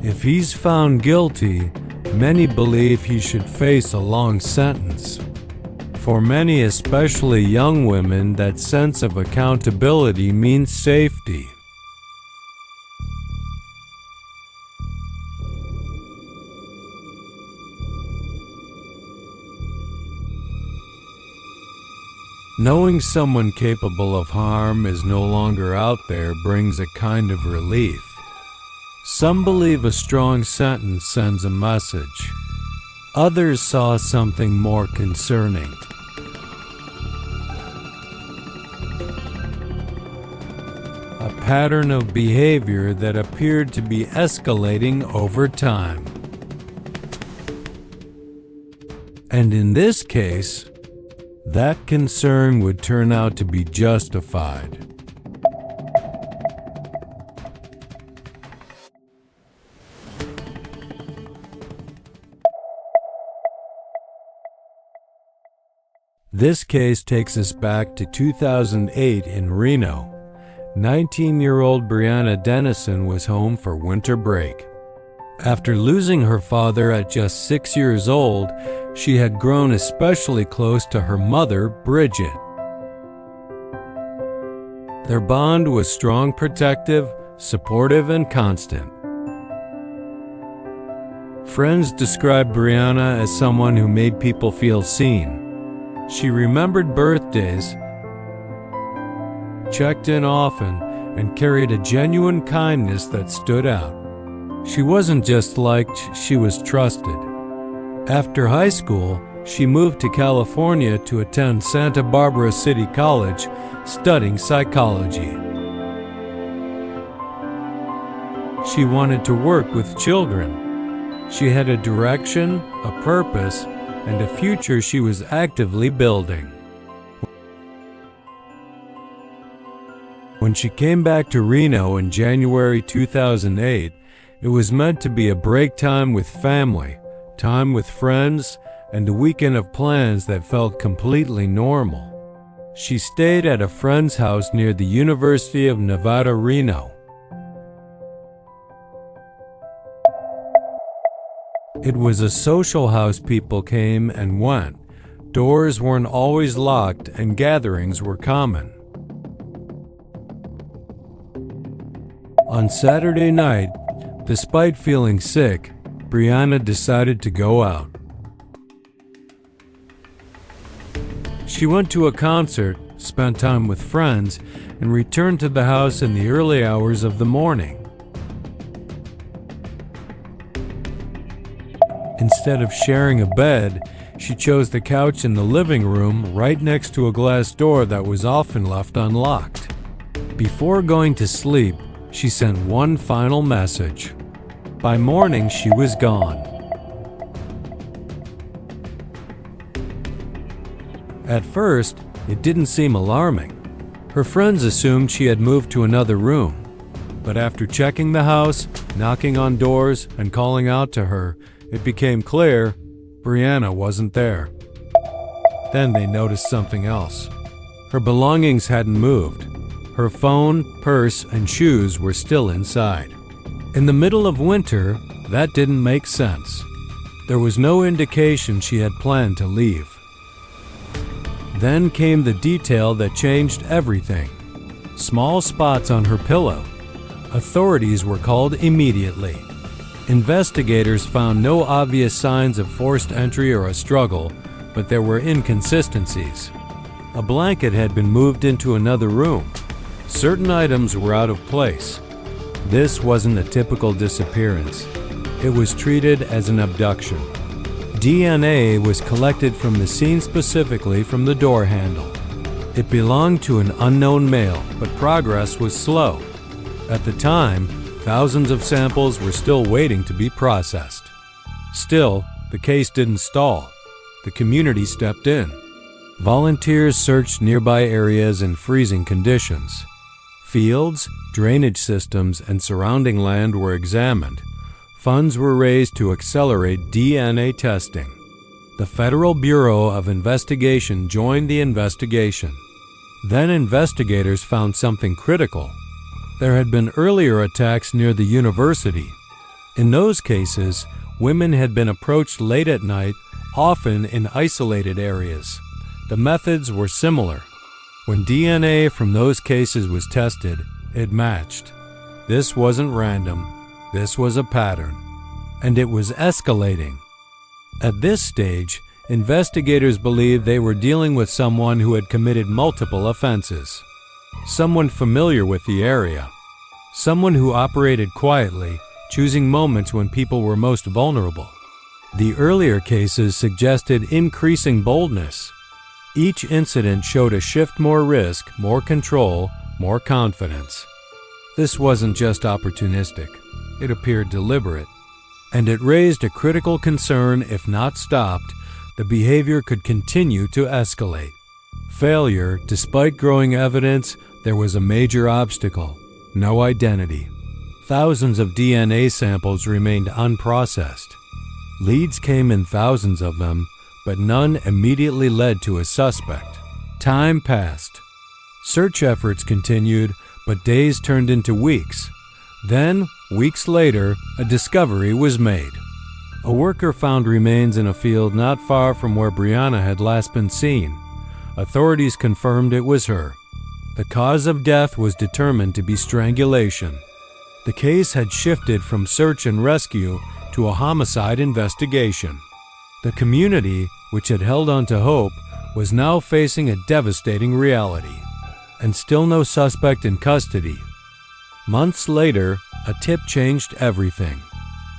If he's found guilty, many believe he should face a long sentence. For many, especially young women, that sense of accountability means safety. Knowing someone capable of harm is no longer out there brings a kind of relief. Some believe a strong sentence sends a message. Others saw something more concerning. A pattern of behavior that appeared to be escalating over time. And in this case, that concern would turn out to be justified. This case takes us back to 2008 in Reno. 19-year-old Brianna Denison was home for winter break. After losing her father at just 6 years old, she had grown especially close to her mother, Bridget. Their bond was strong, protective, supportive, and constant. Friends described Brianna as someone who made people feel seen. She remembered birthdays, checked in often, and carried a genuine kindness that stood out. She wasn't just liked, she was trusted. After high school, she moved to California to attend Santa Barbara City College, studying psychology. She wanted to work with children. She had a direction, a purpose, and a future she was actively building. When she came back to Reno in January 2008, it was meant to be a break time with family, time with friends, and a weekend of plans that felt completely normal. She stayed at a friend's house near the University of Nevada, Reno. It was a social house. People came and went. Doors weren't always locked, and gatherings were common. On Saturday night, despite feeling sick, Brianna decided to go out. She went to a concert, spent time with friends, and returned to the house in the early hours of the morning. Instead of sharing a bed, she chose the couch in the living room right next to a glass door that was often left unlocked. Before going to sleep, she sent one final message. By morning, she was gone. At first, it didn't seem alarming. Her friends assumed she had moved to another room. But after checking the house, knocking on doors, and calling out to her, it became clear Brianna wasn't there. Then they noticed something else. Her belongings hadn't moved. Her phone, purse, and shoes were still inside. In the middle of winter, that didn't make sense. There was no indication she had planned to leave. Then came the detail that changed everything. Small spots on her pillow. Authorities were called immediately. Investigators found no obvious signs of forced entry or a struggle, but there were inconsistencies. A blanket had been moved into another room. Certain items were out of place. This wasn't a typical disappearance. It was treated as an abduction. DNA was collected from the scene, specifically from the door handle. It belonged to an unknown male, but progress was slow. At the time, thousands of samples were still waiting to be processed. Still, the case didn't stall. The community stepped in. Volunteers searched nearby areas in freezing conditions. Fields, drainage systems, and surrounding land were examined. Funds were raised to accelerate DNA testing. The Federal Bureau of Investigation joined the investigation. Then investigators found something critical. There had been earlier attacks near the university. In those cases, women had been approached late at night, often in isolated areas. The methods were similar. When DNA from those cases was tested, it matched. This wasn't random. This was a pattern. And it was escalating. At this stage, investigators believed they were dealing with someone who had committed multiple offenses. Someone familiar with the area. Someone who operated quietly, choosing moments when people were most vulnerable. The earlier cases suggested increasing boldness. Each incident showed a shift: more risk, more control, more confidence. This wasn't just opportunistic. It appeared deliberate. And it raised a critical concern: if not stopped, the behavior could continue to escalate. Failure, despite growing evidence, there was a major obstacle: no identity. Thousands of DNA samples remained unprocessed. Leads came in thousands of them, but none immediately led to a suspect. Time passed. Search efforts continued, but days turned into weeks. Then, weeks later, a discovery was made. A worker found remains in a field not far from where Brianna had last been seen. Authorities confirmed it was her. The cause of death was determined to be strangulation. The case had shifted from search and rescue to a homicide investigation. The community, which had held on to hope, was now facing a devastating reality. And still no suspect in custody. Months later, a tip changed everything.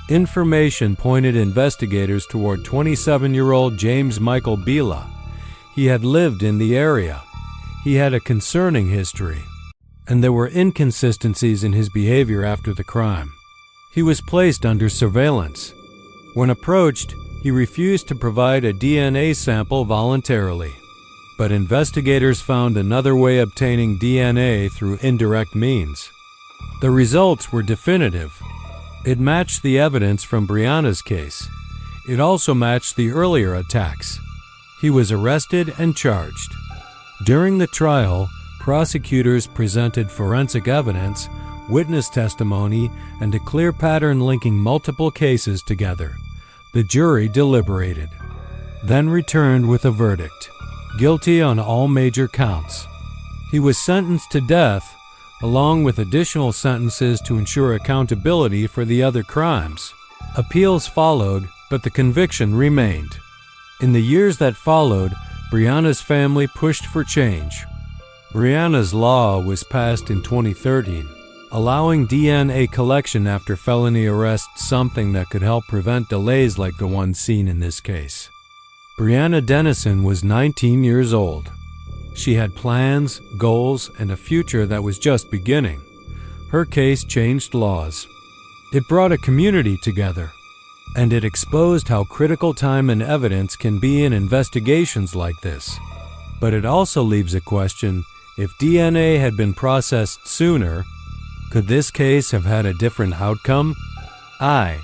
Information pointed investigators toward 27-year-old James Michael Bila. He had lived in the area. He had a concerning history, and there were inconsistencies in his behavior after the crime. He was placed under surveillance. When approached, he refused to provide a DNA sample voluntarily. But investigators found another way of obtaining DNA through indirect means. The results were definitive. It matched the evidence from Brianna's case. It also matched the earlier attacks. He was arrested and charged. During the trial, prosecutors presented forensic evidence, witness testimony, and a clear pattern linking multiple cases together. The jury deliberated, then returned with a verdict: guilty on all major counts. He was sentenced to death, along with additional sentences to ensure accountability for the other crimes. Appeals followed, but the conviction remained. In the years that followed, Brianna's family pushed for change. Brianna's law was passed in 2013, allowing DNA collection after felony arrests, something that could help prevent delays like the one seen in this case. Brianna Denison was 19 years old. She had plans, goals, and a future that was just beginning. Her case changed laws. It brought a community together, and it exposed how critical time and evidence can be in investigations like this. But it also leaves a question: if DNA had been processed sooner, could this case have had a different outcome? I